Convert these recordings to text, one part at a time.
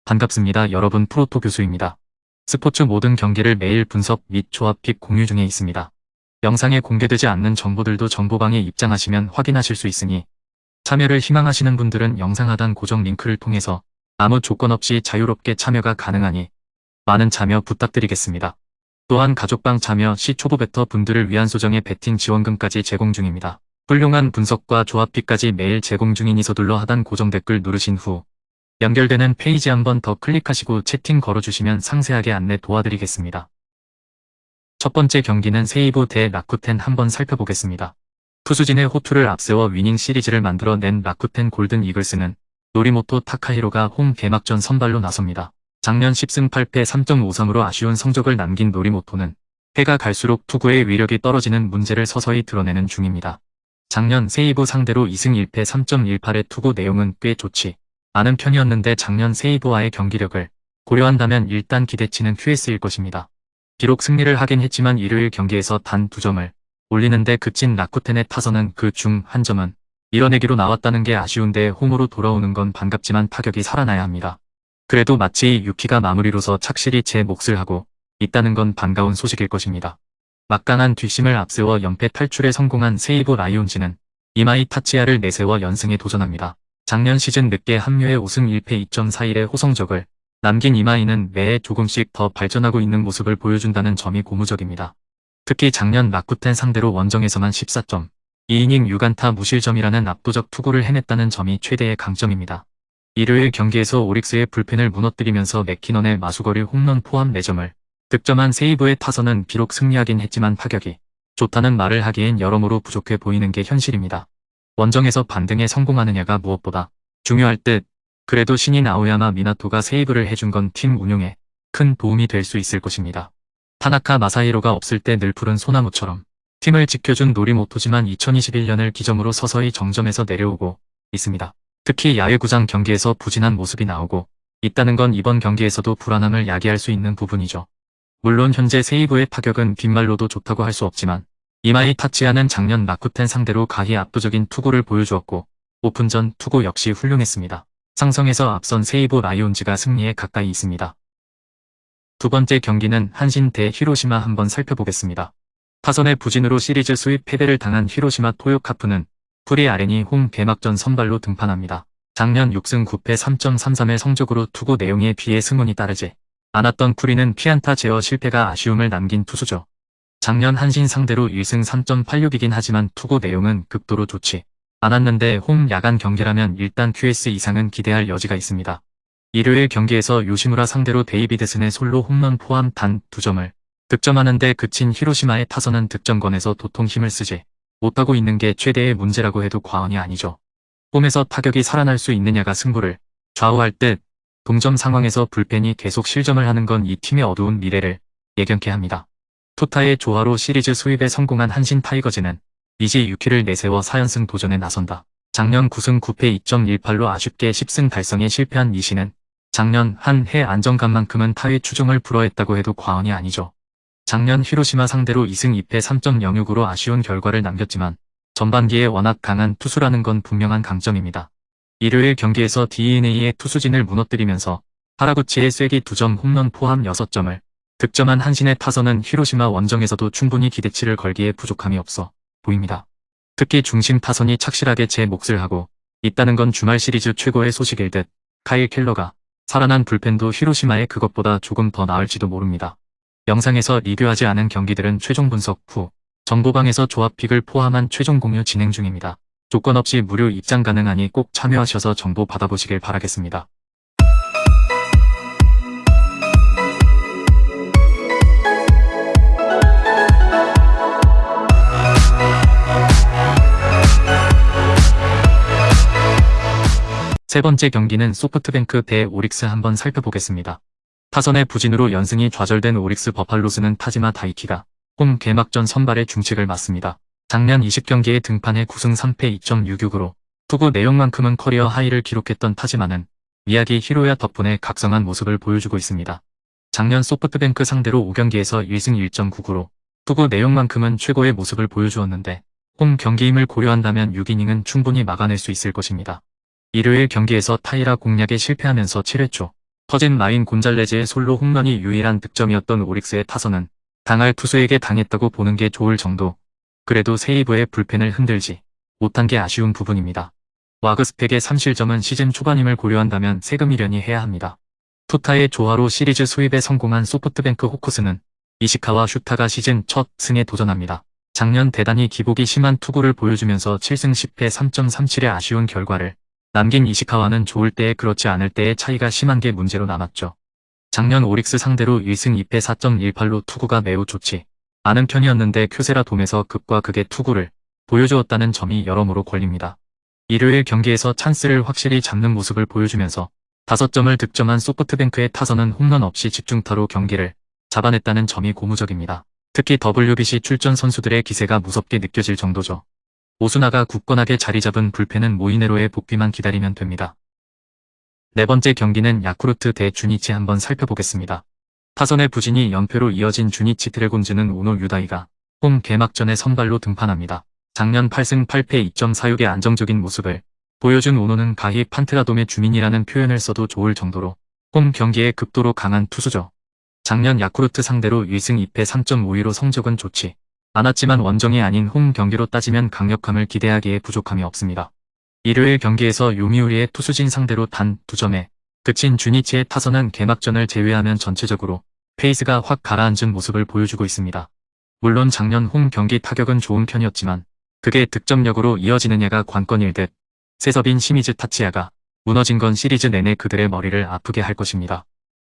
반갑습니다. 여러분, 프로토 교수입니다. 스포츠 모든 경기를 매일 분석 및 조합픽 공유 중에 있습니다. 영상에 공개되지 않는 정보들도 정보방에 입장하시면 확인하실 수 있으니 참여를 희망하시는 분들은 영상 하단 고정 링크를 통해서 아무 조건 없이 자유롭게 참여가 가능하니 많은 참여 부탁드리겠습니다. 또한 가족방 참여 시 초보 베터 분들을 위한 소정의 베팅 지원금까지 제공 중입니다. 훌륭한 분석과 조합픽까지 매일 제공 중이니 서둘러 하단 고정 댓글 누르신 후 연결되는 페이지 한번 더 클릭하시고 채팅 걸어주시면 상세하게 안내 도와드리겠습니다. 첫 번째 경기는 세이보 대 라쿠텐 한번 살펴보겠습니다. 투수진의 호투를 앞세워 위닝 시리즈를 만들어낸 라쿠텐 골든 이글스는 노리모토 타카히로가 홈 개막전 선발로 나섭니다. 작년 10승 8패 3.53으로 아쉬운 성적을 남긴 노리모토는 해가 갈수록 투구의 위력이 떨어지는 문제를 서서히 드러내는 중입니다. 작년 세이보 상대로 2승 1패 3.18의 투구 내용은 꽤 좋지 않은 편이었는데 작년 세이보와의 경기력을 고려한다면 일단 기대치는 QS일 것입니다. 비록 승리를 하긴 했지만 일요일 경기에서 단 2점을 올리는데 그친 라쿠텐의 타선은 그 중 한 점은 이뤄내기로 나왔다는 게 아쉬운데 홈으로 돌아오는 건 반갑지만 타격이 살아나야 합니다. 그래도 마치 유키가 마무리로서 착실히 제 몫을 하고 있다는 건 반가운 소식일 것입니다. 막강한 뒷심을 앞세워 연패 탈출에 성공한 세이보 라이온즈는 이마이 타치야를 내세워 연승에 도전합니다. 작년 시즌 늦게 합류해 5승 1패 2.41의 호성적을 남긴 이마이는 매해 조금씩 더 발전하고 있는 모습을 보여준다는 점이 고무적입니다. 특히 작년 라쿠텐 상대로 원정에서만 14.2이닝 6안타 무실점이라는 압도적 투구를 해냈다는 점이 최대의 강점입니다. 일요일 경기에서 오릭스의 불펜을 무너뜨리면서 맥키넌의 마수거리 홈런 포함 4점을 득점한 세이브의 타선은 비록 승리하긴 했지만 타격이 좋다는 말을 하기엔 여러모로 부족해 보이는 게 현실입니다. 원정에서 반등에 성공하느냐가 무엇보다 중요할 듯 그래도 신인 아오야마 미나토가 세이브를 해준 건 팀 운용에 큰 도움이 될 수 있을 것입니다. 타나카 마사히로가 없을 때 늘 푸른 소나무처럼 팀을 지켜준 노리모토지만 2021년을 기점으로 서서히 정점에서 내려오고 있습니다. 특히 야외구장 경기에서 부진한 모습이 나오고 있다는 건 이번 경기에서도 불안함을 야기할 수 있는 부분이죠. 물론 현재 세이브의 타격은 빈말로도 좋다고 할 수 없지만 이마이 타치야는 작년 라쿠텐 상대로 가히 압도적인 투구를 보여주었고 오픈전 투구 역시 훌륭했습니다. 상성에서 앞선 세이보 라이온즈가 승리에 가까이 있습니다. 두 번째 경기는 한신 대 히로시마 한번 살펴보겠습니다. 타선의 부진으로 시리즈 수입 패배를 당한 히로시마 토요카프는 프리 아레니 홈 개막전 선발로 등판합니다. 작년 6승 9패 3.33의 성적으로 투구 내용에 비해 승운이 따르지 않았던 쿠리는 피안타 제어 실패가 아쉬움을 남긴 투수죠. 작년 한신 상대로 1승 3.86이긴 하지만 투구 내용은 극도로 좋지 않았는데 홈 야간 경기라면 일단 QS 이상은 기대할 여지가 있습니다. 일요일 경기에서 요시무라 상대로 데이비드슨의 솔로 홈런 포함 단 2점을 득점하는데 그친 히로시마의 타선은 득점권에서 도통 힘을 쓰지 못하고 있는 게 최대의 문제라고 해도 과언이 아니죠. 홈에서 타격이 살아날 수 있느냐가 승부를 좌우할 듯 동점 상황에서 불펜이 계속 실점을 하는 건 이 팀의 어두운 미래를 예견케 합니다. 투타의 조화로 시리즈 수입에 성공한 한신 타이거즈는 이제 유키를 내세워 4연승 도전에 나선다. 작년 9승 9패 2.18로 아쉽게 10승 달성에 실패한 이시는 작년 한 해 안정감만큼은 타의 추종을 불허했다고 해도 과언이 아니죠. 작년 히로시마 상대로 2승 2패 3.06으로 아쉬운 결과를 남겼지만 전반기에 워낙 강한 투수라는 건 분명한 강점입니다. 일요일 경기에서 DeNA의 투수진을 무너뜨리면서 하라구치의 쐐기 2점 홈런 포함 6점을 득점한 한신의 타선은 히로시마 원정에서도 충분히 기대치를 걸기에 부족함이 없어 보입니다. 특히 중심 타선이 착실하게 제 몫을 하고 있다는 건 주말 시리즈 최고의 소식일 듯 카일 켈러가 살아난 불펜도 히로시마의 그것보다 조금 더 나을지도 모릅니다. 영상에서 리뷰하지 않은 경기들은 최종 분석 후 정보방에서 조합픽을 포함한 최종 공유 진행 중입니다. 조건 없이 무료 입장 가능하니 꼭 참여하셔서 정보 받아보시길 바라겠습니다. 세 번째 경기는 소프트뱅크 대 오릭스 한번 살펴보겠습니다. 타선의 부진으로 연승이 좌절된 오릭스 버팔로스는 타지마 다이키가 홈 개막전 선발의 중책을 맡습니다. 작년 20경기에 등판해 9승 3패 2.66으로 투구 내용만큼은 커리어 하이를 기록했던 타지마는 미야기 히로야 덕분에 각성한 모습을 보여주고 있습니다. 작년 소프트뱅크 상대로 5경기에서 1승 1.99로 투구 내용만큼은 최고의 모습을 보여주었는데 홈 경기임을 고려한다면 6이닝은 충분히 막아낼 수 있을 것입니다. 일요일 경기에서 타이라 공략에 실패하면서 7회 초 터진 마인 곤잘레즈의 솔로 홈런이 유일한 득점이었던 오릭스의 타선은 당할 투수에게 당했다고 보는 게 좋을 정도. 그래도 세이브의 불펜을 흔들지 못한 게 아쉬운 부분입니다. 와그스펙의 3실점은 시즌 초반임을 고려한다면 세금 일련이 해야 합니다. 투타의 조화로 시리즈 수입에 성공한 소프트뱅크 호크스는 이시카와 슈타가 시즌 첫 승에 도전합니다. 작년 대단히 기복이 심한 투구를 보여주면서 7승 10패 3.37의 아쉬운 결과를 남긴 이시카와는 좋을 때에 그렇지 않을 때의 차이가 심한 게 문제로 남았죠. 작년 오릭스 상대로 1승 2패 4.18로 투구가 매우 좋지 않은 편이었는데 큐세라 돔에서 극과 극의 투구를 보여주었다는 점이 여러모로 걸립니다. 일요일 경기에서 찬스를 확실히 잡는 모습을 보여주면서 5점을 득점한 소프트뱅크의 타선은 홈런 없이 집중타로 경기를 잡아냈다는 점이 고무적입니다. 특히 WBC 출전 선수들의 기세가 무섭게 느껴질 정도죠. 오수나가 굳건하게 자리 잡은 불펜은 모이네로의 복귀만 기다리면 됩니다. 네 번째 경기는 야쿠르트 대 주니치 한번 살펴보겠습니다. 타선의 부진이 연패로 이어진 주니치 드래곤즈는 오노 유다이가 홈 개막전에 선발로 등판합니다. 작년 8승 8패 2.46의 안정적인 모습을 보여준 오노는 가히 판테라돔의 주민이라는 표현을 써도 좋을 정도로 홈 경기에 극도로 강한 투수죠. 작년 야쿠르트 상대로 1승 2패 3.52로 성적은 좋지 않았지만 원정이 아닌 홈 경기로 따지면 강력함을 기대하기에 부족함이 없습니다. 일요일 경기에서 요미우리의 투수진 상대로 단 2점에 그친 주니치의 타선은 개막전을 제외하면 전체적으로 페이스가 확 가라앉은 모습을 보여주고 있습니다. 물론 작년 홈 경기 타격은 좋은 편이었지만 그게 득점력으로 이어지느냐가 관건일 듯 세서빈 시미즈 타치야가 무너진 건 시리즈 내내 그들의 머리를 아프게 할 것입니다.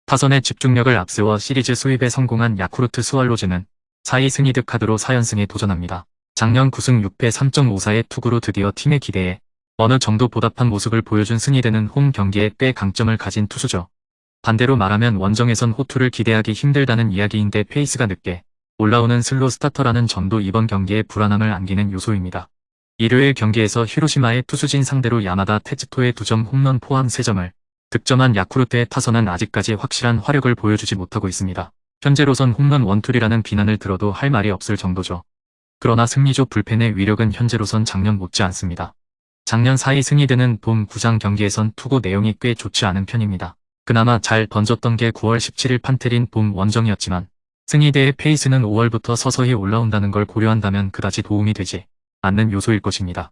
타선의 집중력을 앞세워 시리즈 수입에 성공한 야쿠르트 스왈로즈는 4위 승이득 카드로 4연승에 도전합니다. 작년 9승 6패 3.54의 투구로 드디어 팀의 기대에 어느 정도 보답한 모습을 보여준 승리되는 홈 경기에 꽤 강점을 가진 투수죠. 반대로 말하면 원정에선 호투를 기대하기 힘들다는 이야기인데 페이스가 늦게 올라오는 슬로 스타터라는 점도 이번 경기에 불안함을 안기는 요소입니다. 일요일 경기에서 히로시마의 투수진 상대로 야마다 테츠토의 2점 홈런 포함 3점을 득점한 야쿠르트의 타선은 아직까지 확실한 화력을 보여주지 못하고 있습니다. 현재로선 홈런 원툴이라는 비난을 들어도 할 말이 없을 정도죠. 그러나 승리조 불펜의 위력은 현재로선 작년 못지 않습니다. 작년 4위 승리되는 돔 구장 경기에선 투구 내용이 꽤 좋지 않은 편입니다. 그나마 잘 던졌던 게 9월 17일 판테린 돔 원정이었지만 승리대의 페이스는 5월부터 서서히 올라온다는 걸 고려한다면 그다지 도움이 되지 않는 요소일 것입니다.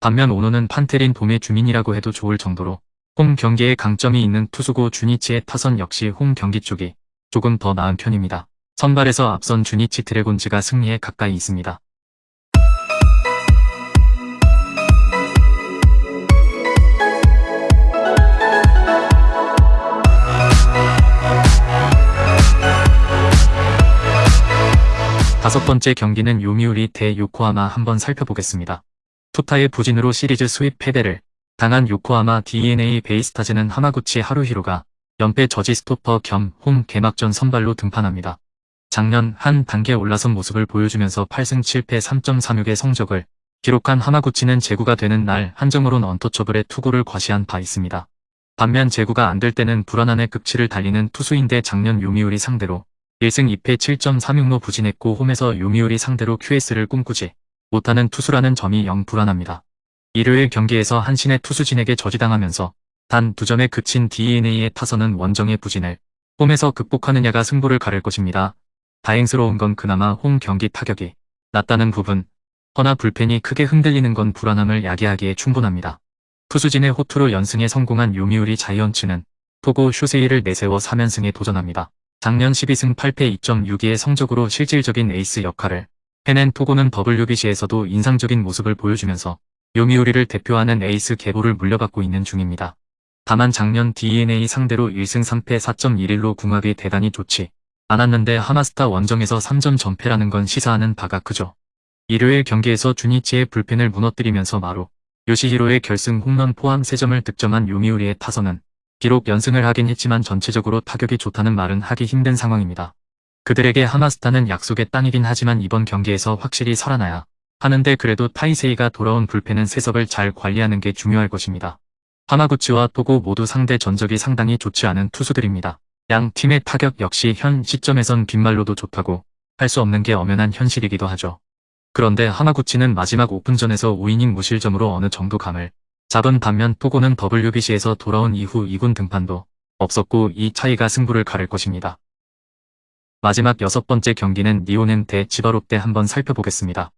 반면 오노는 판테린 돔의 주민이라고 해도 좋을 정도로 홈 경기에 강점이 있는 투수고 주니치의 타선 역시 홈 경기 쪽이 조금 더 나은 편입니다. 선발에서 앞선 주니치 드래곤즈가 승리에 가까이 있습니다. 다섯 번째 경기는 요미우리 대 요코하마 한번 살펴보겠습니다. 투타의 부진으로 시리즈 수입 패배를 당한 요코하마 DNA 베이스타즈는 하마구치 하루히로가 연패 저지 스토퍼 겸 홈 개막전 선발로 등판합니다. 작년 한 단계 올라선 모습을 보여주면서 8승 7패 3.36의 성적을 기록한 하마구치는 제구가 되는 날 한정으론 언터처블의 투구를 과시한 바 있습니다. 반면 제구가 안 될 때는 불안함의 극치를 달리는 투수인데 작년 요미우리 상대로 1승 2패 7.36로 부진했고 홈에서 요미우리 상대로 QS를 꿈꾸지 못하는 투수라는 점이 영 불안합니다. 일요일 경기에서 한신의 투수진에게 저지당하면서 단 2점에 그친 DNA의 타선은 원정의 부진을 홈에서 극복하느냐가 승부를 가를 것입니다. 다행스러운 건 그나마 홈 경기 타격이 낮다는 부분, 허나 불펜이 크게 흔들리는 건 불안함을 야기하기에 충분합니다. 투수진의 호투로 연승에 성공한 요미우리 자이언츠는 토고 슈세이를 내세워 3연승에 도전합니다. 작년 12승 8패 2.62의 성적으로 실질적인 에이스 역할을 해낸 토고는 WBC에서도 인상적인 모습을 보여주면서 요미우리를 대표하는 에이스 계보를 물려받고 있는 중입니다. 다만 작년 DNA 상대로 1승 3패 4.11로 궁합이 대단히 좋지 않았는데 하마스타 원정에서 3점 전패라는 건 시사하는 바가 크죠. 일요일 경기에서 주니치의 불펜을 무너뜨리면서 마루 요시히로의 결승 홈런 포함 3점을 득점한 요미우리의 타선은 비록 연승을 하긴 했지만 전체적으로 타격이 좋다는 말은 하기 힘든 상황입니다. 그들에게 하마스타는 약속의 땅이긴 하지만 이번 경기에서 확실히 살아나야 하는데 그래도 타이세이가 돌아온 불펜은 세석을 잘 관리하는 게 중요할 것입니다. 하마구치와 토고 모두 상대 전적이 상당히 좋지 않은 투수들입니다. 양 팀의 타격 역시 현 시점에선 빈말로도 좋다고 할 수 없는 게 엄연한 현실이기도 하죠. 그런데 하마구치는 마지막 오픈전에서 5이닝 무실점으로 어느 정도 감을 잡은 반면 토고는 WBC에서 돌아온 이후 2군 등판도 없었고 이 차이가 승부를 가를 것입니다. 마지막 6번째 경기는 니오넨 대 치바롯데 한번 살펴보겠습니다.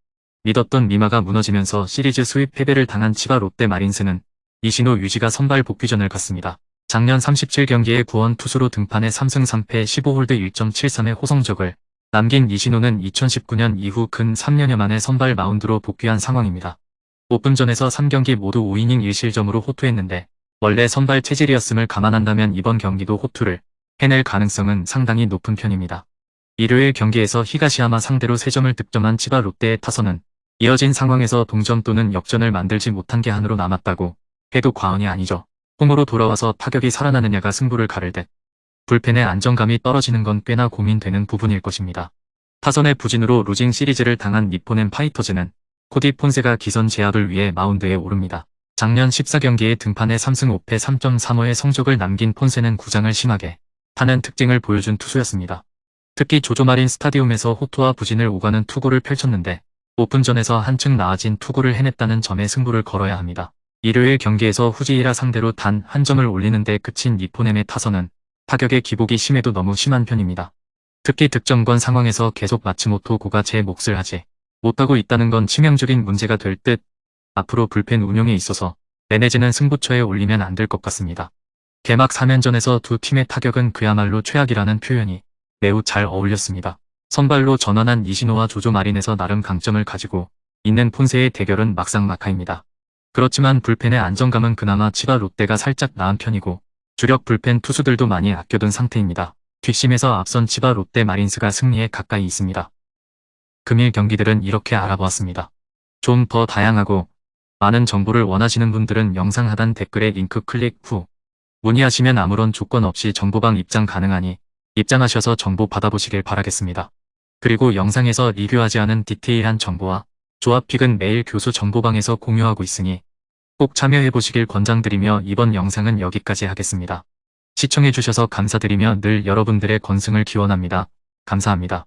믿었던 미마가 무너지면서 시리즈 수입 패배를 당한 치바 롯데 마린스는 이시노 유지가 선발 복귀전을 갖습니다. 작년 37경기에 구원 투수로 등판해 3승 3패 15홀드 1.73의 호성적을 남긴 이시노는 2019년 이후 근 3년여 만에 선발 마운드로 복귀한 상황입니다. 오픈전에서 3경기 모두 5이닝 1실점으로 호투했는데 원래 선발 체질이었음을 감안한다면 이번 경기도 호투를 해낼 가능성은 상당히 높은 편입니다. 일요일 경기에서 히가시야마 상대로 3점을 득점한 치바 롯데의 타선은 이어진 상황에서 동점 또는 역전을 만들지 못한 게 한으로 남았다고 해도 과언이 아니죠. 홈으로 돌아와서 타격이 살아나느냐가 승부를 가를 듯 불펜의 안정감이 떨어지는 건 꽤나 고민되는 부분일 것입니다. 타선의 부진으로 루징 시리즈를 당한 니포넨 파이터즈는 코디 폰세가 기선 제압을 위해 마운드에 오릅니다. 작년 14경기에 등판해 3승 5패 3.35의 성적을 남긴 폰세는 구장을 심하게 타는 특징을 보여준 투수였습니다. 특히 조조마린 스타디움에서 호투와 부진을 오가는 투구를 펼쳤는데 오픈전에서 한층 나아진 투구를 해냈다는 점에 승부를 걸어야 합니다. 일요일 경기에서 후지이라 상대로 단 한 점을 올리는 데 그친 니포넴의 타선은 타격의 기복이 심해도 너무 심한 편입니다. 특히 득점권 상황에서 계속 마츠모토 고가 제 몫을 하지 못하고 있다는 건 치명적인 문제가 될 듯 앞으로 불펜 운용에 있어서 매네지는 승부처에 올리면 안 될 것 같습니다. 개막 3연전에서 두 팀의 타격은 그야말로 최악이라는 표현이 매우 잘 어울렸습니다. 선발로 전환한 이시노와 조조 마린에서 나름 강점을 가지고 있는 폰세의 대결은 막상막하입니다. 그렇지만 불펜의 안정감은 그나마 치바 롯데가 살짝 나은 편이고 주력 불펜 투수들도 많이 아껴둔 상태입니다. 뒷심에서 앞선 치바 롯데 마린스가 승리에 가까이 있습니다. 금일 경기들은 이렇게 알아보았습니다. 좀 더 다양하고 많은 정보를 원하시는 분들은 영상 하단 댓글에 링크 클릭 후 문의하시면 아무런 조건 없이 정보방 입장 가능하니 입장하셔서 정보 받아보시길 바라겠습니다. 그리고 영상에서 리뷰하지 않은 디테일한 정보와 조합픽은 매일 교수 정보방에서 공유하고 있으니 꼭 참여해보시길 권장드리며 이번 영상은 여기까지 하겠습니다. 시청해주셔서 감사드리며 늘 여러분들의 건승을 기원합니다. 감사합니다.